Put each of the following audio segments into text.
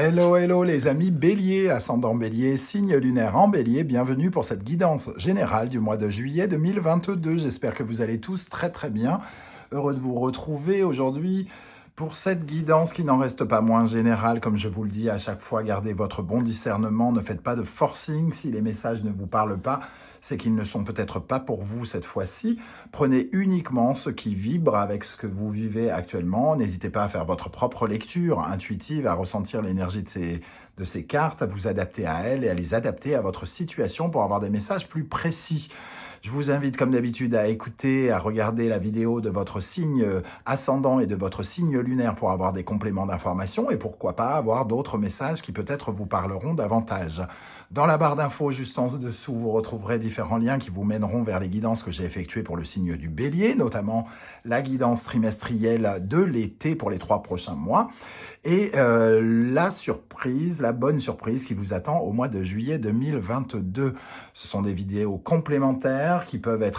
Hello, hello les amis Bélier, ascendant Bélier, signe lunaire en Bélier, bienvenue pour cette guidance générale du mois de juillet 2022. J'espère que vous allez tous très très bien. Heureux de vous retrouver aujourd'hui pour cette guidance qui n'en reste pas moins générale. Comme je vous le dis à chaque fois, gardez votre bon discernement, ne faites pas de forcing si les messages ne vous parlent pas. C'est qu'ils ne sont peut-être pas pour vous cette fois-ci. Prenez uniquement ce qui vibre avec ce que vous vivez actuellement. N'hésitez pas à faire votre propre lecture intuitive, à ressentir l'énergie de ces cartes, à vous adapter à elles et à les adapter à votre situation pour avoir des messages plus précis. Je vous invite comme d'habitude à écouter, à regarder la vidéo de votre signe ascendant et de votre signe lunaire pour avoir des compléments d'information et pourquoi pas avoir d'autres messages qui peut-être vous parleront davantage. Dans la barre d'infos juste en dessous, vous retrouverez différents liens qui vous mèneront vers les guidances que j'ai effectuées pour le signe du Bélier, notamment la guidance trimestrielle de l'été pour les 3 prochains mois et la surprise, la bonne surprise qui vous attend au mois de juillet 2022. Ce sont des vidéos complémentaires qui peuvent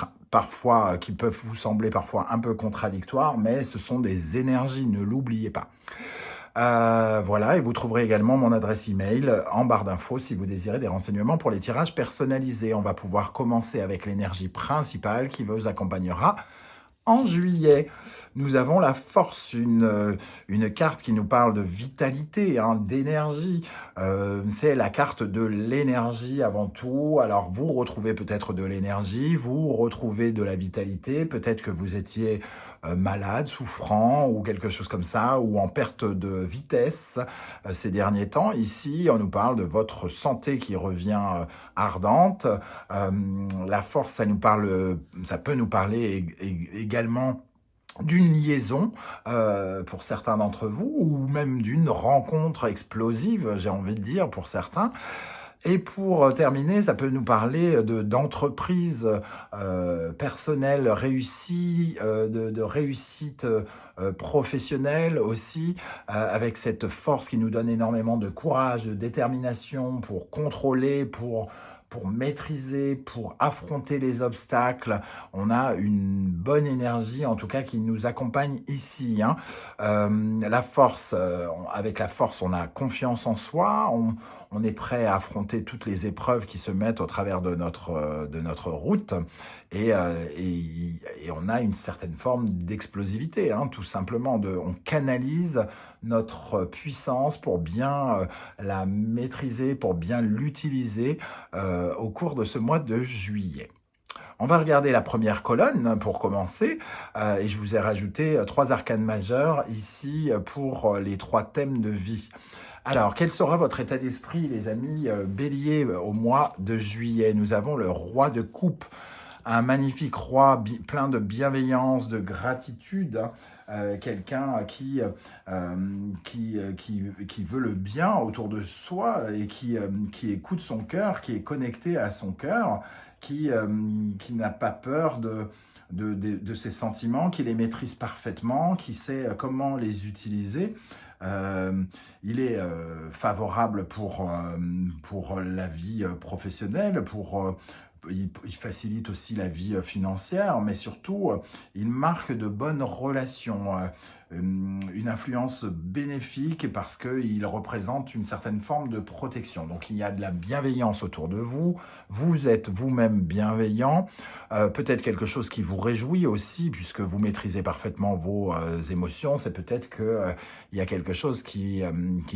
vous sembler parfois un peu contradictoires, mais ce sont des énergies, ne l'oubliez pas. Voilà, et vous trouverez également mon adresse email en barre d'infos si vous désirez des renseignements pour les tirages personnalisés. On va pouvoir commencer avec l'énergie principale qui vous accompagnera en juillet. Nous avons la force, une carte qui nous parle de vitalité, d'énergie. C'est la carte de l'énergie avant tout. Alors, vous retrouvez peut-être de l'énergie, vous retrouvez de la vitalité. Peut-être que vous étiez malade, souffrant ou quelque chose comme ça, ou en perte de vitesse ces derniers temps. Ici, on nous parle de votre santé qui revient ardente. La force, ça peut nous parler également d'une liaison pour certains d'entre vous, ou même d'une rencontre explosive, j'ai envie de dire, pour certains. Et pour terminer, ça peut nous parler d'entreprise personnelle réussie, de réussite professionnelle aussi, avec cette force qui nous donne énormément de courage, de détermination pour contrôler, pour maîtriser, pour affronter les obstacles. On a une bonne énergie, en tout cas, qui nous accompagne ici. La force, avec la force, on a confiance en soi, on est prêt à affronter toutes les épreuves qui se mettent au travers de notre route et on a une certaine forme d'explosivité, tout simplement. On canalise notre puissance pour bien la maîtriser, pour bien l'utiliser au cours de ce mois de juillet. On va regarder la première colonne pour commencer et je vous ai rajouté 3 arcanes majeures ici pour les 3 thèmes de vie. Alors, quel sera votre état d'esprit, les amis Bélier, au mois de juillet? Nous avons le roi de coupe, un magnifique roi plein de bienveillance, de gratitude, quelqu'un qui veut le bien autour de soi et qui écoute son cœur, qui est connecté à son cœur, qui n'a pas peur de ses sentiments, qui les maîtrise parfaitement, qui sait comment les utiliser. Il est favorable pour la vie professionnelle, il facilite aussi la vie financière, mais surtout, il marque de bonnes relations, une influence bénéfique parce qu'il représente une certaine forme de protection. Donc, il y a de la bienveillance autour de vous, vous êtes vous-même bienveillant, peut-être quelque chose qui vous réjouit aussi, puisque vous maîtrisez parfaitement vos émotions, c'est peut-être qu'il y a quelque chose qui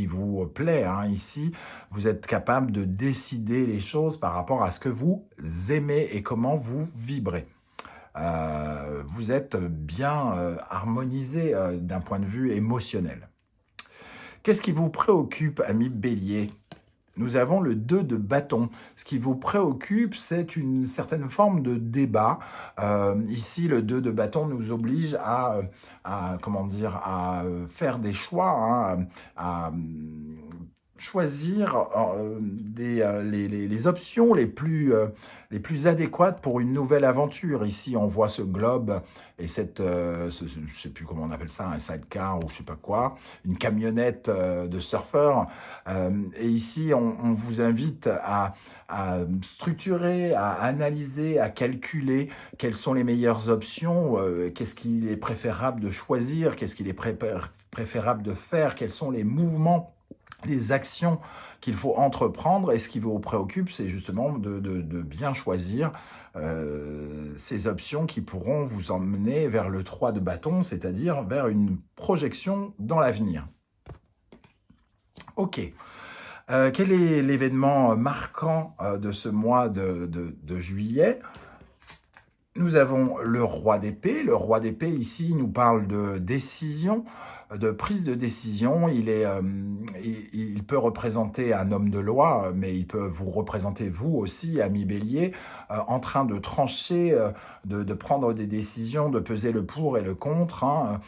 vous plaît. Ici, vous êtes capable de décider les choses par rapport à ce que vous aimez et comment vous vibrez. Vous êtes bien harmonisé d'un point de vue émotionnel. Qu'est-ce qui vous préoccupe, ami Bélier? Nous avons le 2 de bâton. Ce qui vous préoccupe, c'est une certaine forme de débat. Ici, le 2 de bâton nous oblige à faire des choix, à choisir les options les plus adéquates pour une nouvelle aventure. Ici, on voit ce globe et je ne sais plus comment on appelle ça, un sidecar ou je ne sais pas quoi, une camionnette de surfeur. Et ici, on vous invite à structurer, à analyser, à calculer quelles sont les meilleures options, qu'est-ce qu'il est préférable de choisir, qu'est-ce qu'il est préférable de faire, quels sont les mouvements les actions qu'il faut entreprendre. Et ce qui vous préoccupe, c'est justement de bien choisir ces options qui pourront vous emmener vers le 3 de bâton, c'est-à-dire vers une projection dans l'avenir. Ok. Quel est l'événement marquant de ce mois de juillet? Nous avons le roi d'épée. Le roi d'épée, ici, nous parle de décision, de prise de décision. Il peut représenter un homme de loi, mais il peut vous représenter, vous aussi, ami Bélier, en train de trancher, de prendre des décisions, de peser le pour et le contre, hein,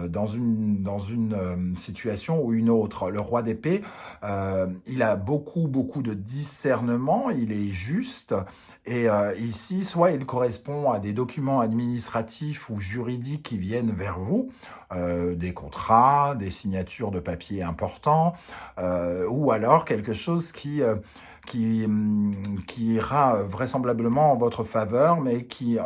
dans une situation ou une autre. Le roi d'épée, il a beaucoup de discernement, il est juste, et ici, soit il correspond à des documents administratifs ou juridiques qui viennent vers vous, des contrats, des signatures de papiers importants, ou alors quelque chose qui ira vraisemblablement en votre faveur, mais qui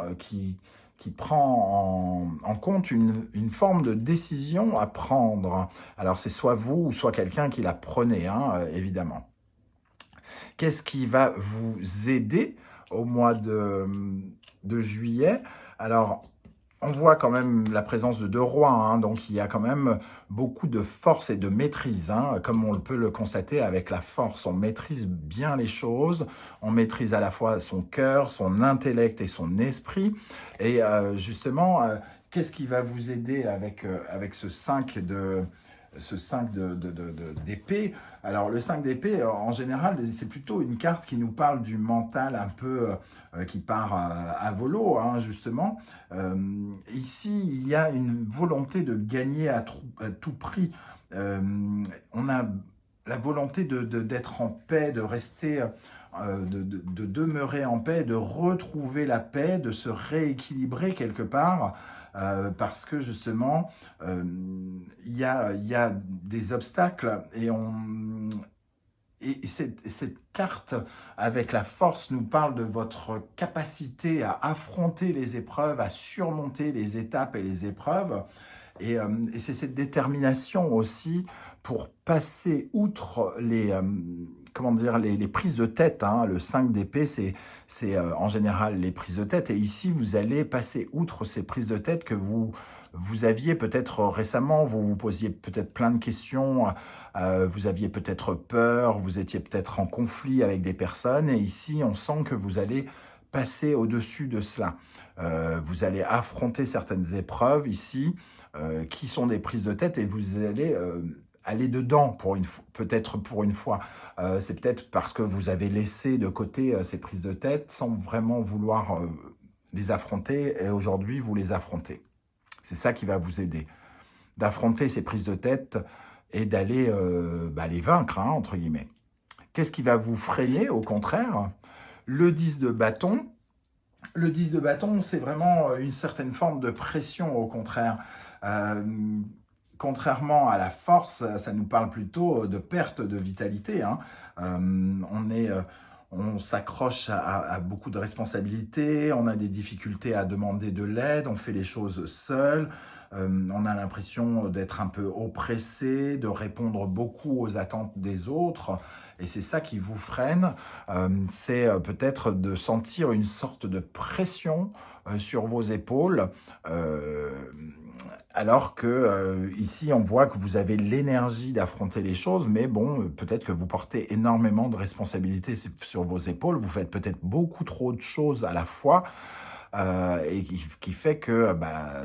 prend en compte une forme de décision à prendre. Alors c'est soit vous ou soit quelqu'un qui la prenait, hein, évidemment. Qu'est-ce qui va vous aider au mois de juillet? Alors, on voit quand même la présence de 2 rois, hein, donc il y a quand même beaucoup de force et de maîtrise, hein, comme on peut le constater avec la force. On maîtrise bien les choses, on maîtrise à la fois son cœur, son intellect et son esprit. Et justement, qu'est-ce qui va vous aider avec ce 5 d'épée? Alors le 5 d'épée, en général, c'est plutôt une carte qui nous parle du mental un peu, qui part à volo, hein, justement. Ici, il y a une volonté de gagner à tout prix. On a la volonté d'être en paix, de rester, de demeurer en paix, de retrouver la paix, de se rééquilibrer quelque part. Parce que justement, il y a des obstacles et cette carte avec la force nous parle de votre capacité à affronter les épreuves, à surmonter les étapes et les épreuves. Et c'est cette détermination aussi pour passer outre les prises de tête, hein. Le 5 d'épée, c'est en général les prises de tête. Et ici, vous allez passer outre ces prises de tête que vous aviez peut-être récemment. Vous vous posiez peut-être plein de questions, vous aviez peut-être peur, vous étiez peut-être en conflit avec des personnes. Et ici, on sent que vous allez passer au-dessus de cela. Vous allez affronter certaines épreuves ici, qui sont des prises de tête, et vous allez aller dedans peut-être pour une fois. C'est peut-être parce que vous avez laissé de côté ces prises de tête sans vraiment vouloir les affronter, et aujourd'hui vous les affrontez. C'est ça qui va vous aider, d'affronter ces prises de tête et d'aller les vaincre, hein, entre guillemets. Qu'est-ce qui va vous freiner, au contraire? Le 10 de bâton. Le 10 de bâton, c'est vraiment une certaine forme de pression, au contraire. Contrairement à la force, ça nous parle plutôt de perte de vitalité, hein. On s'accroche à beaucoup de responsabilités, on a des difficultés à demander de l'aide, on fait les choses seul, on a l'impression d'être un peu oppressé, de répondre beaucoup aux attentes des autres, et c'est ça qui vous freine. C'est peut-être de sentir une sorte de pression sur vos épaules, alors que ici, on voit que vous avez l'énergie d'affronter les choses, mais bon, peut-être que vous portez énormément de responsabilités sur vos épaules, vous faites peut-être beaucoup trop de choses à la fois, et qui fait que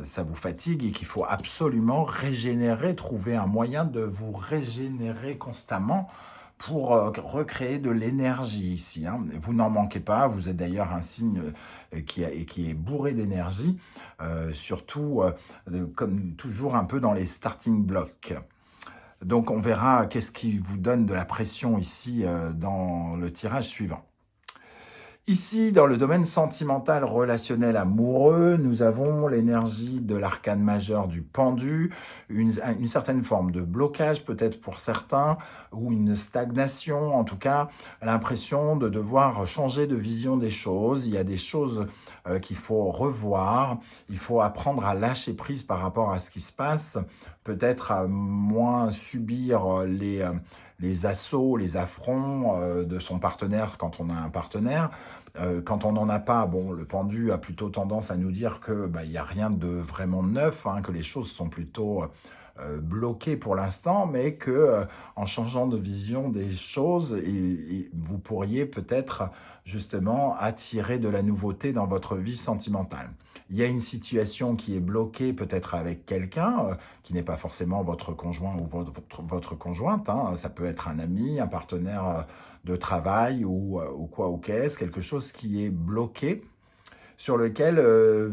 ça vous fatigue et qu'il faut absolument régénérer, trouver un moyen de vous régénérer constamment pour recréer de l'énergie ici, hein. Vous n'en manquez pas, vous êtes d'ailleurs un signe qui est bourré d'énergie, surtout comme toujours un peu dans les starting blocks. Donc on verra qu'est-ce qui vous donne de la pression ici dans le tirage suivant. Ici, dans le domaine sentimental, relationnel, amoureux, nous avons l'énergie de l'arcane majeur du pendu, une certaine forme de blocage peut-être pour certains, ou une stagnation, en tout cas l'impression de devoir changer de vision des choses. Il y a des choses qu'il faut revoir, il faut apprendre à lâcher prise par rapport à ce qui se passe, peut-être à moins subir les assauts, les affronts de son partenaire quand on a un partenaire. Quand on n'en a pas, bon, le pendu a plutôt tendance à nous dire que il y a rien de vraiment neuf, hein, que les choses sont plutôt bloquées pour l'instant, mais que en changeant de vision des choses, et vous pourriez peut-être justement attirer de la nouveauté dans votre vie sentimentale. Il y a une situation qui est bloquée peut-être avec quelqu'un qui n'est pas forcément votre conjoint ou votre conjointe, hein. Ça peut être un ami, un partenaire de travail ou quoi ou qu'est-ce, quelque chose qui est bloqué sur lequel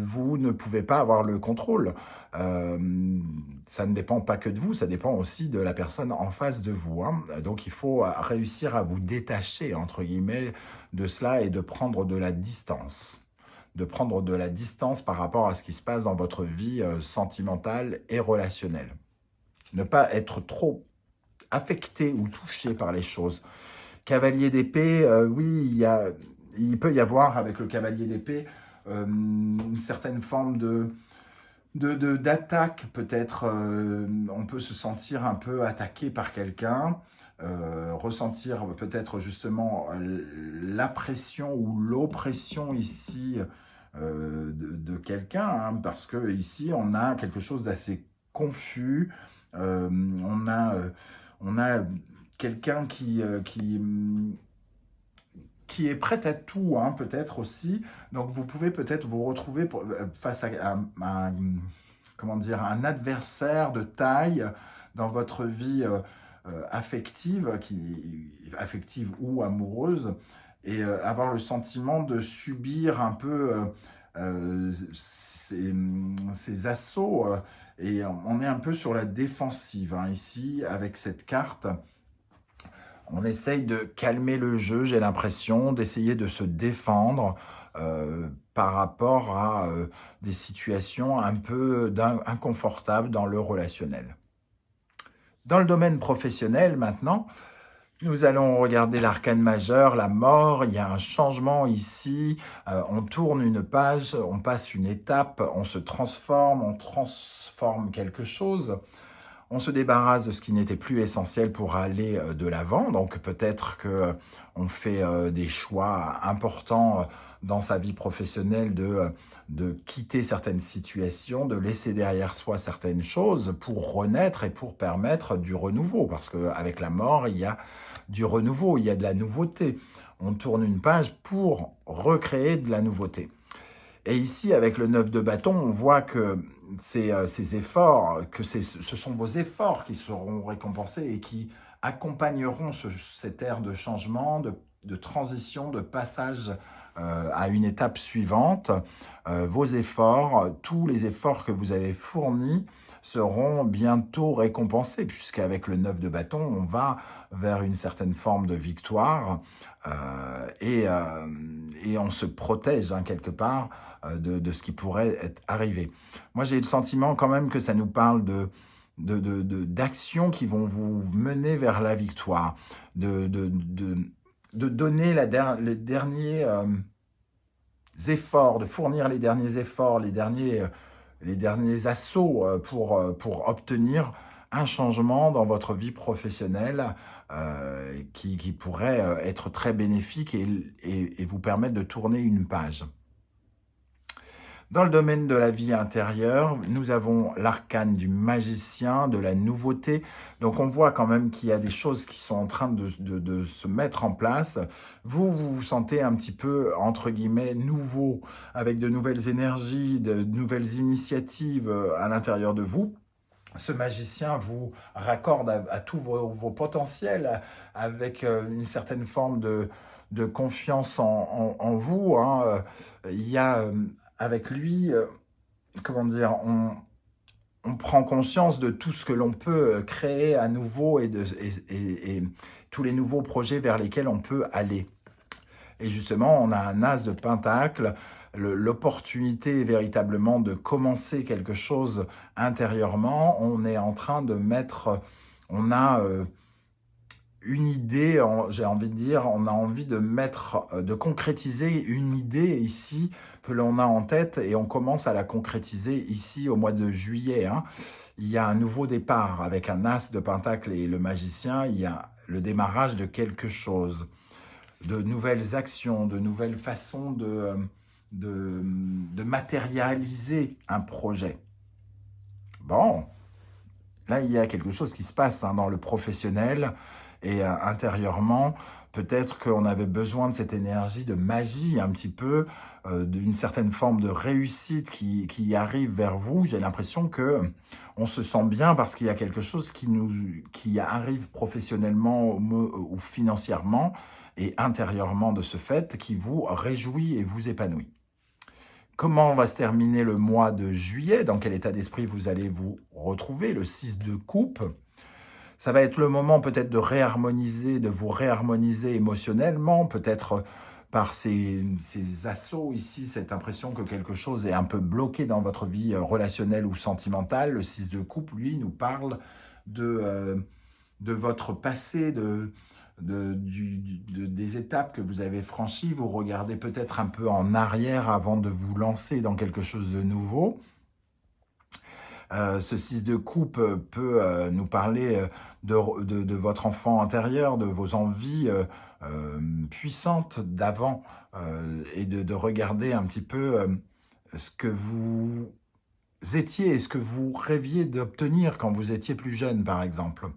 vous ne pouvez pas avoir le contrôle. Ça ne dépend pas que de vous, ça dépend aussi de la personne en face de vous, hein. Donc il faut réussir à vous détacher, entre guillemets, de cela et de prendre de la distance. De prendre de la distance par rapport à ce qui se passe dans votre vie sentimentale et relationnelle. Ne pas être trop affecté ou touché par les choses. Cavalier d'épée, oui, il peut y avoir avec le cavalier d'épée une certaine forme d'attaque, peut-être. On peut se sentir un peu attaqué par quelqu'un, ressentir peut-être justement la pression ou l'oppression ici de quelqu'un, hein, parce que ici on a quelque chose d'assez confus. On a quelqu'un qui est prêt à tout, hein, peut-être aussi. Donc vous pouvez peut-être vous retrouver face à comment dire, un adversaire de taille dans votre vie affective, affective ou amoureuse, et avoir le sentiment de subir un peu ces assauts. Et on est un peu sur la défensive, hein, ici, avec cette carte. On essaye de calmer le jeu, j'ai l'impression, d'essayer de se défendre par rapport à des situations un peu inconfortables dans le relationnel. Dans le domaine professionnel, maintenant, nous allons regarder l'arcane majeur, la mort. Il y a un changement ici. On tourne une page, on passe une étape, on se transforme, on transforme quelque chose. On se débarrasse de ce qui n'était plus essentiel pour aller de l'avant. Donc peut-être qu'on fait des choix importants dans sa vie professionnelle de quitter certaines situations, de laisser derrière soi certaines choses pour renaître et pour permettre du renouveau. Parce qu'avec la mort, il y a du renouveau, il y a de la nouveauté. On tourne une page pour recréer de la nouveauté. Et ici, avec le 9 de bâton, on voit que ces efforts, que ce sont vos efforts qui seront récompensés et qui accompagneront cette ère de changement, de transition, de passage à une étape suivante. Vos efforts, tous les efforts que vous avez fournis seront bientôt récompensés, puisqu'avec le 9 de bâton, on va vers une certaine forme de victoire et on se protège, hein, quelque part de ce qui pourrait être arrivé. Moi, j'ai le sentiment quand même que ça nous parle d'actions qui vont vous mener vers la victoire, de donner les derniers efforts, de fournir les derniers efforts, les derniers assauts pour obtenir un changement dans votre vie professionnelle qui pourrait être très bénéfique et vous permettre de tourner une page. Dans le domaine de la vie intérieure, nous avons l'arcane du magicien, de la nouveauté. Donc on voit quand même qu'il y a des choses qui sont en train de se mettre en place. Vous vous sentez un petit peu, entre guillemets, nouveau, avec de nouvelles énergies, de nouvelles initiatives à l'intérieur de vous. Ce magicien vous raccorde à tous vos potentiels avec une certaine forme de confiance en vous, hein. Il y a avec lui, comment dire, on prend conscience de tout ce que l'on peut créer à nouveau et tous les nouveaux projets vers lesquels on peut aller. Et justement, on a un as de pentacle, l'opportunité véritablement de commencer quelque chose intérieurement. On est en train de mettre, on a une idée, j'ai envie de dire, on a envie de concrétiser une idée ici que l'on a en tête et on commence à la concrétiser ici au mois de juillet, hein. Il y a un nouveau départ avec un as de pentacle et le magicien. Il y a le démarrage de quelque chose, de nouvelles actions, de nouvelles façons de matérialiser un projet. Bon, là, il y a quelque chose qui se passe dans le professionnel et intérieurement. Peut-être qu'on avait besoin de cette énergie de magie un petit peu, d'une certaine forme de réussite qui arrive vers vous. J'ai l'impression que on se sent bien parce qu'il y a quelque chose qui arrive professionnellement ou financièrement et intérieurement de ce fait, qui vous réjouit et vous épanouit. Comment va se terminer le mois de juillet? Dans quel état d'esprit vous allez vous retrouver? Le 6 de coupe. Ça va être le moment peut-être de réharmoniser, de vous réharmoniser émotionnellement, peut-être par ces assauts ici, cette impression que quelque chose est un peu bloqué dans votre vie relationnelle ou sentimentale. Le 6 de coupe, lui, nous parle de votre passé, des étapes que vous avez franchies. Vous regardez peut-être un peu en arrière avant de vous lancer dans quelque chose de nouveau. Ce 6 de coupe peut nous parler de votre enfant intérieur, de vos envies puissantes d'avant et de regarder un petit peu ce que vous étiez et ce que vous rêviez d'obtenir quand vous étiez plus jeune, par exemple.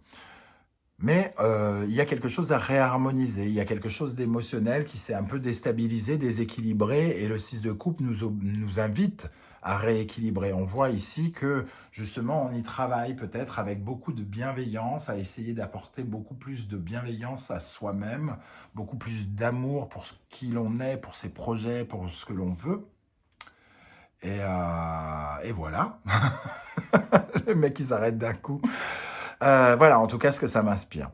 Mais il y a quelque chose à réharmoniser, il y a quelque chose d'émotionnel qui s'est un peu déstabilisé, déséquilibré, et le 6 de coupe nous invite à rééquilibrer. On voit ici que justement on y travaille peut-être avec beaucoup de bienveillance, à essayer d'apporter beaucoup plus de bienveillance à soi-même, beaucoup plus d'amour pour ce qui l'on est, pour ses projets, pour ce que l'on veut. Et voilà, le mec il s'arrête d'un coup. Voilà, en tout cas, ce que ça m'inspire.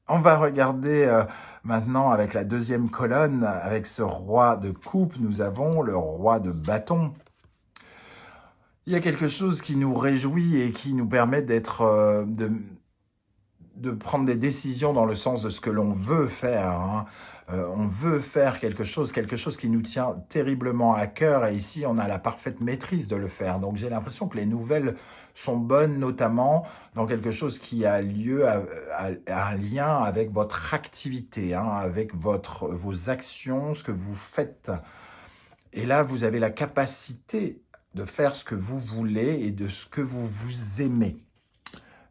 On va regarder maintenant avec la deuxième colonne, avec ce roi de coupe, nous avons le roi de bâton. Il y a quelque chose qui nous réjouit et qui nous permet de prendre des décisions dans le sens de ce que l'on veut faire. On veut faire quelque chose qui nous tient terriblement à cœur, et ici on a la parfaite maîtrise de le faire. Donc j'ai l'impression que les nouvelles sont bonnes, notamment dans quelque chose qui a lieu, un lien avec votre activité, avec vos actions, ce que vous faites. Et là, vous avez la capacité de faire ce que vous voulez et de ce que vous aimez.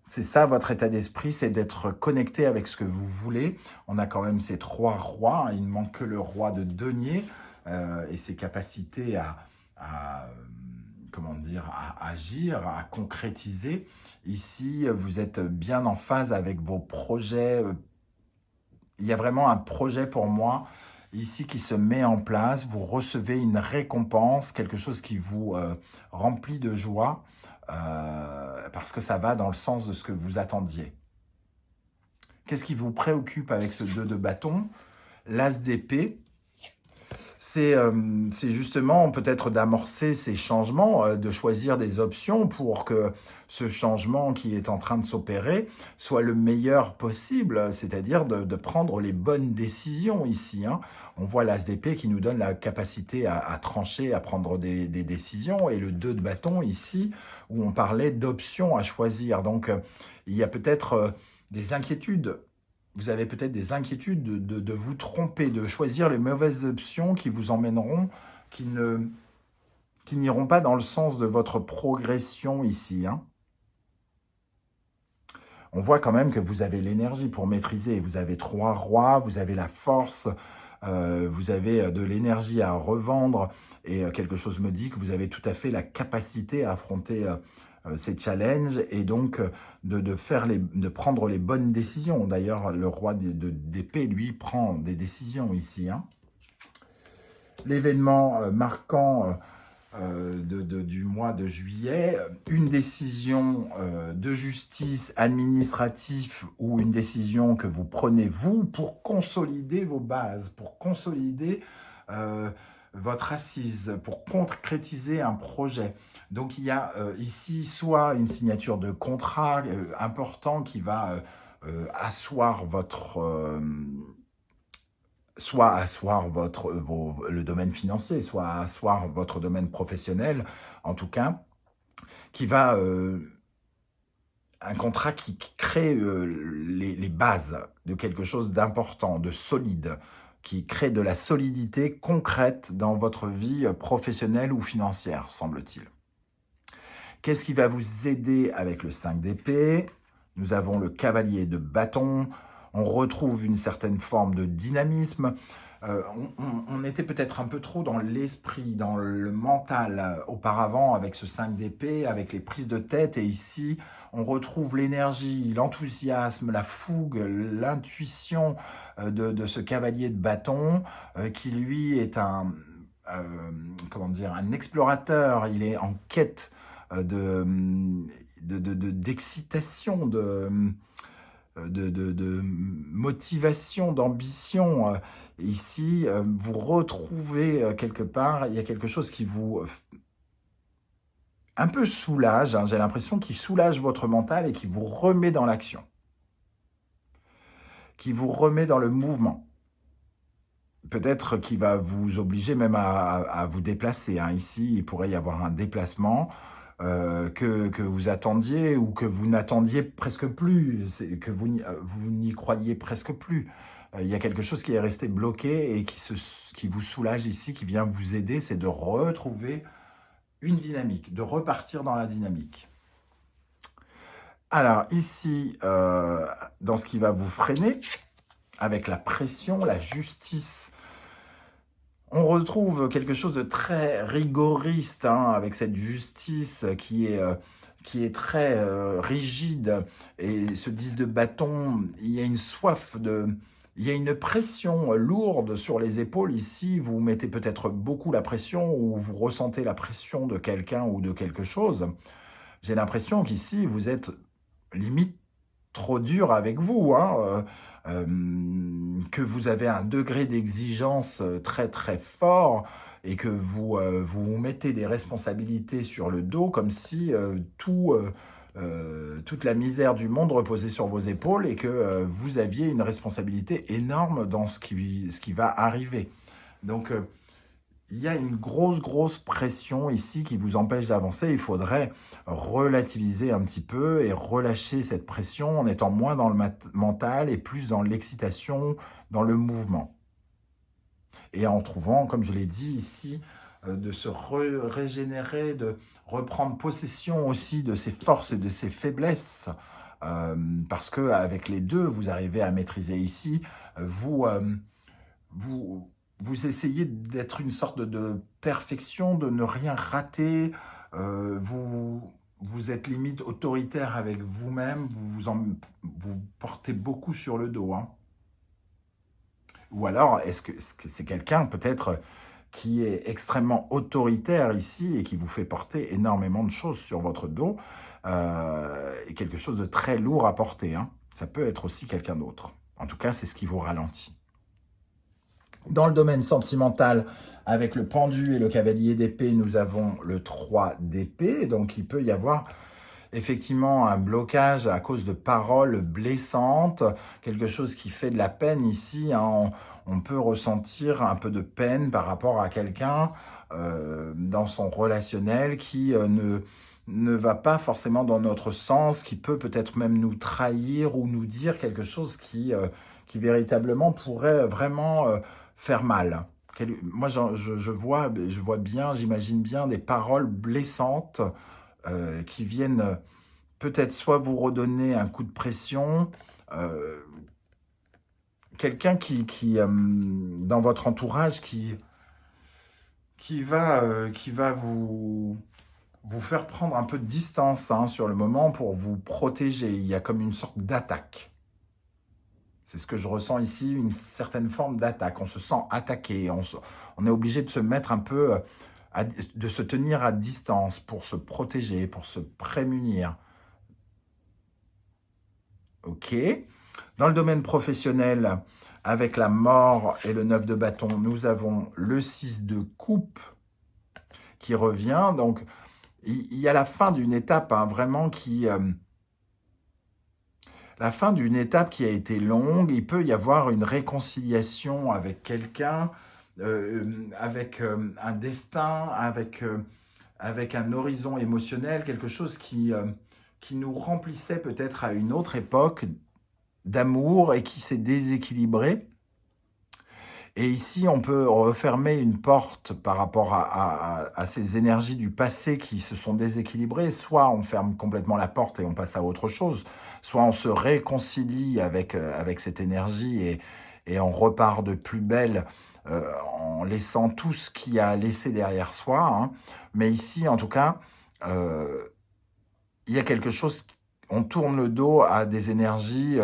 C'est ça votre état d'esprit, c'est d'être connecté avec ce que vous voulez. On a quand même ces 3 rois, il ne manque que le roi de denier et ses capacités comment dire, à agir, à concrétiser. Ici, vous êtes bien en phase avec vos projets. Il y a vraiment un projet pour moi ici qui se met en place. Vous recevez une récompense, quelque chose qui vous remplit de joie. Parce que ça va dans le sens de ce que vous attendiez. Qu'est-ce qui vous préoccupe avec ce 2 de bâton? L'as d'épée, c'est justement peut-être d'amorcer ces changements, de choisir des options pour que ce changement qui est en train de s'opérer soit le meilleur possible, c'est-à-dire de prendre les bonnes décisions ici. On voit l'as d'épée qui nous donne la capacité à trancher, à prendre des décisions, et le 2 de bâton ici, où on parlait d'options à choisir. Donc, il y a peut-être des inquiétudes. Vous avez peut-être des inquiétudes de vous tromper, de choisir les mauvaises options qui vous emmèneront, qui n'iront pas dans le sens de votre progression ici. On voit quand même que vous avez l'énergie pour maîtriser. Vous avez 3 rois, vous avez la force, vous avez de l'énergie à revendre, et quelque chose me dit que vous avez tout à fait la capacité à affronter ces challenges, et donc de prendre les bonnes décisions. D'ailleurs, le roi d'épée, lui, prend des décisions ici. L'événement marquant du mois de juillet, une décision de justice administrative ou une décision que vous prenez vous pour consolider vos bases, pour consolider votre assise, pour concrétiser un projet. Donc il y a ici soit une signature de contrat important qui va asseoir le domaine financier, soit asseoir votre domaine professionnel, en tout cas, qui va un contrat qui crée les bases de quelque chose d'important, de solide, qui crée de la solidité concrète dans votre vie professionnelle ou financière, semble-t-il. Qu'est-ce qui va vous aider avec le 5 d'épée? Nous avons le cavalier de bâton. On retrouve une certaine forme de dynamisme. On était peut-être un peu trop dans l'esprit, dans le mental auparavant avec ce 5 d'épée, avec les prises de tête. Et ici, on retrouve l'énergie, l'enthousiasme, la fougue, l'intuition de ce cavalier de bâton qui, lui, est comment dire, un explorateur. Il est en quête d'excitation, de motivation, d'ambition. Ici, vous retrouvez quelque part, il y a quelque chose qui vous un peu soulage, hein, j'ai l'impression qu'il soulage votre mental et qui vous remet dans l'action, qui vous remet dans le mouvement. Peut-être qu'il va vous obliger même à vous déplacer, hein. Ici, il pourrait y avoir un déplacement que vous attendiez ou que vous n'attendiez presque plus, que vous n'y croyez presque plus. Il y a quelque chose qui est resté bloqué et qui vous soulage ici, qui vient vous aider, c'est de retrouver une dynamique, de repartir dans la dynamique. Alors ici, dans ce qui va vous freiner, avec la pression, la justice, on retrouve quelque chose de très rigoriste, hein, avec cette justice qui est très rigide. Et ce 10 de bâton, il y a une soif il y a une pression lourde sur les épaules ici. Vous mettez peut-être beaucoup la pression ou vous ressentez la pression de quelqu'un ou de quelque chose. J'ai l'impression qu'ici, vous êtes limite trop dur avec vous, hein, que vous avez un degré d'exigence très très fort et que vous mettez des responsabilités sur le dos comme si toute la misère du monde reposait sur vos épaules et que vous aviez une responsabilité énorme dans ce qui va arriver. Donc, il y a une grosse pression ici qui vous empêche d'avancer. Il faudrait relativiser un petit peu et relâcher cette pression en étant moins dans le mental et plus dans l'excitation, dans le mouvement. Et en trouvant, comme je l'ai dit ici, de se régénérer, de reprendre possession aussi de ses forces et de ses faiblesses. Parce qu'avec les deux, vous arrivez à maîtriser ici. Vous essayez d'être une sorte de perfection, de ne rien rater. Vous êtes limite autoritaire avec vous-même. Vous portez beaucoup sur le dos, hein. Ou alors, est-ce que c'est quelqu'un peut-être qui est extrêmement autoritaire ici et qui vous fait porter énormément de choses sur votre dos et quelque chose de très lourd à porter, hein. Ça peut être aussi quelqu'un d'autre. En tout cas, c'est ce qui vous ralentit. Dans le domaine sentimental, avec le pendu et le cavalier d'épée, nous avons le 3 d'épée. Donc, il peut y avoir effectivement un blocage à cause de paroles blessantes, quelque chose qui fait de la peine ici, hein. On peut ressentir un peu de peine par rapport à quelqu'un dans son relationnel qui ne va pas forcément dans notre sens, qui peut peut-être même nous trahir ou nous dire quelque chose qui véritablement pourrait vraiment faire mal. Moi, je vois bien, j'imagine bien des paroles blessantes qui viennent peut-être soit vous redonner un coup de pression, quelqu'un qui dans votre entourage qui va vous faire prendre un peu de distance, hein, sur le moment pour vous protéger. Il y a comme une sorte d'attaque. C'est ce que je ressens ici, une certaine forme d'attaque. On se sent attaqué, on est obligé de se mettre un peu, de se tenir à distance pour se protéger, pour se prémunir. Ok. Dans le domaine professionnel, avec la mort et le 9 de bâton, nous avons le 6 de coupe qui revient. Donc, il y a la fin d'une étape, hein, vraiment la fin d'une étape qui a été longue. Il peut y avoir une réconciliation avec quelqu'un, avec un destin, avec un horizon émotionnel, quelque chose qui nous remplissait peut-être à une autre époque d'amour et qui s'est déséquilibré. Et ici, on peut refermer une porte par rapport à ces énergies du passé qui se sont déséquilibrées. Soit on ferme complètement la porte et on passe à autre chose, soit on se réconcilie avec cette énergie et on repart de plus belle en laissant tout ce qu'il y a laissé derrière soi. Hein. Mais ici, en tout cas, il y a quelque chose, on tourne le dos à des énergies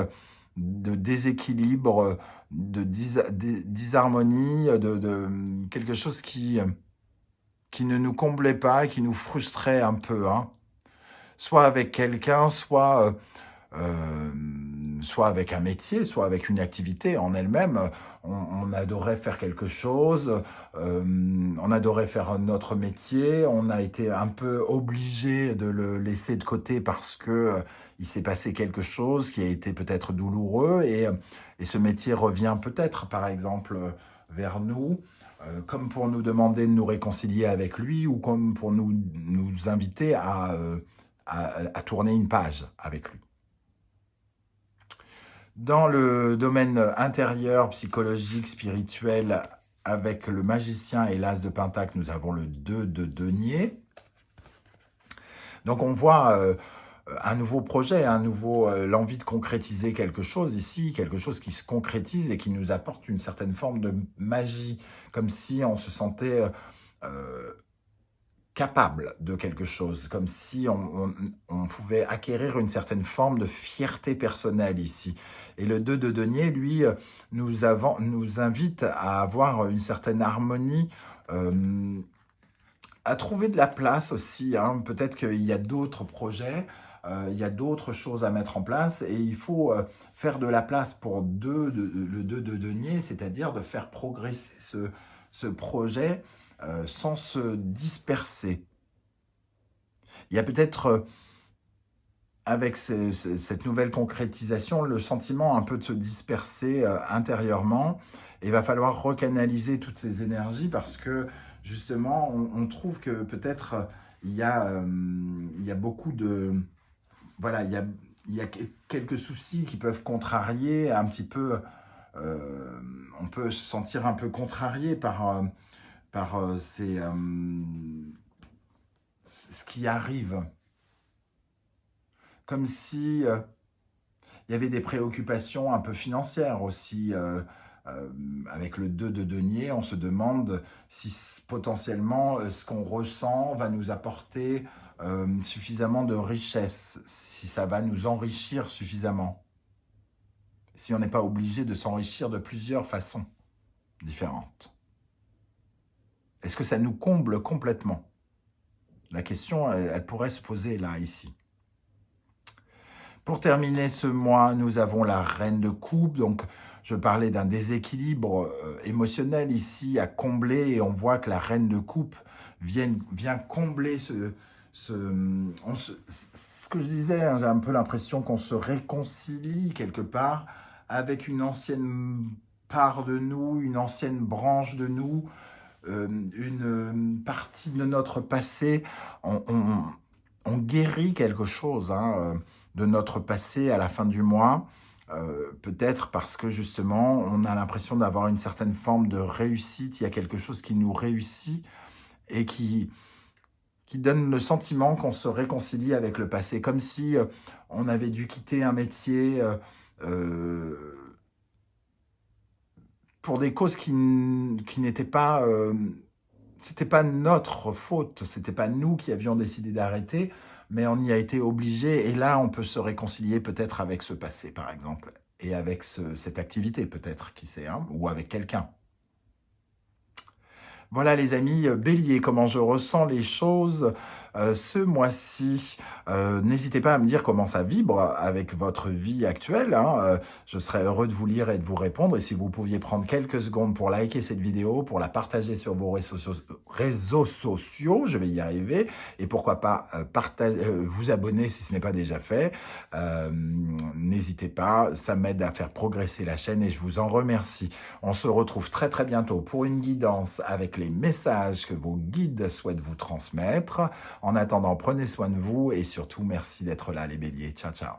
de déséquilibre, de disharmonie, de quelque chose qui ne nous comblait pas, qui nous frustrait un peu. Hein. Soit avec quelqu'un, soit avec un métier, soit avec une activité en elle-même. On adorait faire quelque chose, on adorait faire notre métier, on a été un peu obligé de le laisser de côté parce que il s'est passé quelque chose qui a été peut-être douloureux et ce métier revient peut-être, par exemple, vers nous, comme pour nous demander de nous réconcilier avec lui ou comme pour nous inviter à tourner une page avec lui. Dans le domaine intérieur, psychologique, spirituel, avec le magicien et l'as de pentacle, nous avons le 2 de denier. Donc on voit un nouveau projet, l'envie de concrétiser quelque chose ici, quelque chose qui se concrétise et qui nous apporte une certaine forme de magie, comme si on se sentait capable de quelque chose, comme si on pouvait acquérir une certaine forme de fierté personnelle ici. Et le 2 de denier, lui, nous invite à avoir une certaine harmonie, à trouver de la place aussi. Hein. Peut-être qu'il y a d'autres projets, il y a d'autres choses à mettre en place et il faut faire de la place pour le 2 de denier, c'est-à-dire de faire progresser ce projet sans se disperser. Il y a peut-être, avec cette nouvelle concrétisation, le sentiment un peu de se disperser intérieurement. Et il va falloir recanaliser toutes ces énergies parce que, justement, on trouve que peut-être il y a beaucoup de... Voilà, il y a quelques soucis qui peuvent contrarier un petit peu... on peut se sentir un peu contrarié par ce qui arrive. Comme si il y avait des préoccupations un peu financières aussi. Avec le 2 de denier, on se demande si potentiellement ce qu'on ressent va nous apporter suffisamment de richesse, si ça va nous enrichir suffisamment. Si on n'est pas obligé de s'enrichir de plusieurs façons différentes. Est-ce que ça nous comble complètement? La question, elle pourrait se poser là, ici. Pour terminer ce mois, nous avons la reine de coupe. Donc, je parlais d'un déséquilibre émotionnel ici à combler. Et on voit que la reine de coupe vient combler ce que je disais. Hein, j'ai un peu l'impression qu'on se réconcilie quelque part avec une ancienne part de nous, une ancienne branche de nous, une partie de notre passé. On guérit quelque chose de notre passé à la fin du mois, peut-être parce que justement, on a l'impression d'avoir une certaine forme de réussite. Il y a quelque chose qui nous réussit et qui donne le sentiment qu'on se réconcilie avec le passé, comme si on avait dû quitter un métier pour des causes qui n'étaient pas... c'était pas notre faute, c'était pas nous qui avions décidé d'arrêter, mais on y a été obligé. Et là, on peut se réconcilier peut-être avec ce passé, par exemple, et avec cette activité, peut-être, qui sait, hein, ou avec quelqu'un. Voilà les amis, Bélier, comment je ressens les choses ce mois-ci. N'hésitez pas à me dire comment ça vibre avec votre vie actuelle. Hein. Je serais heureux de vous lire et de vous répondre. Et si vous pouviez prendre quelques secondes pour liker cette vidéo, pour la partager sur vos réseaux sociaux, je vais y arriver. Et pourquoi pas vous abonner si ce n'est pas déjà fait. N'hésitez pas, ça m'aide à faire progresser la chaîne et je vous en remercie. On se retrouve très très bientôt pour une guidance avec les messages que vos guides souhaitent vous transmettre. En attendant, prenez soin de vous et surtout, merci d'être là les béliers. Ciao, ciao.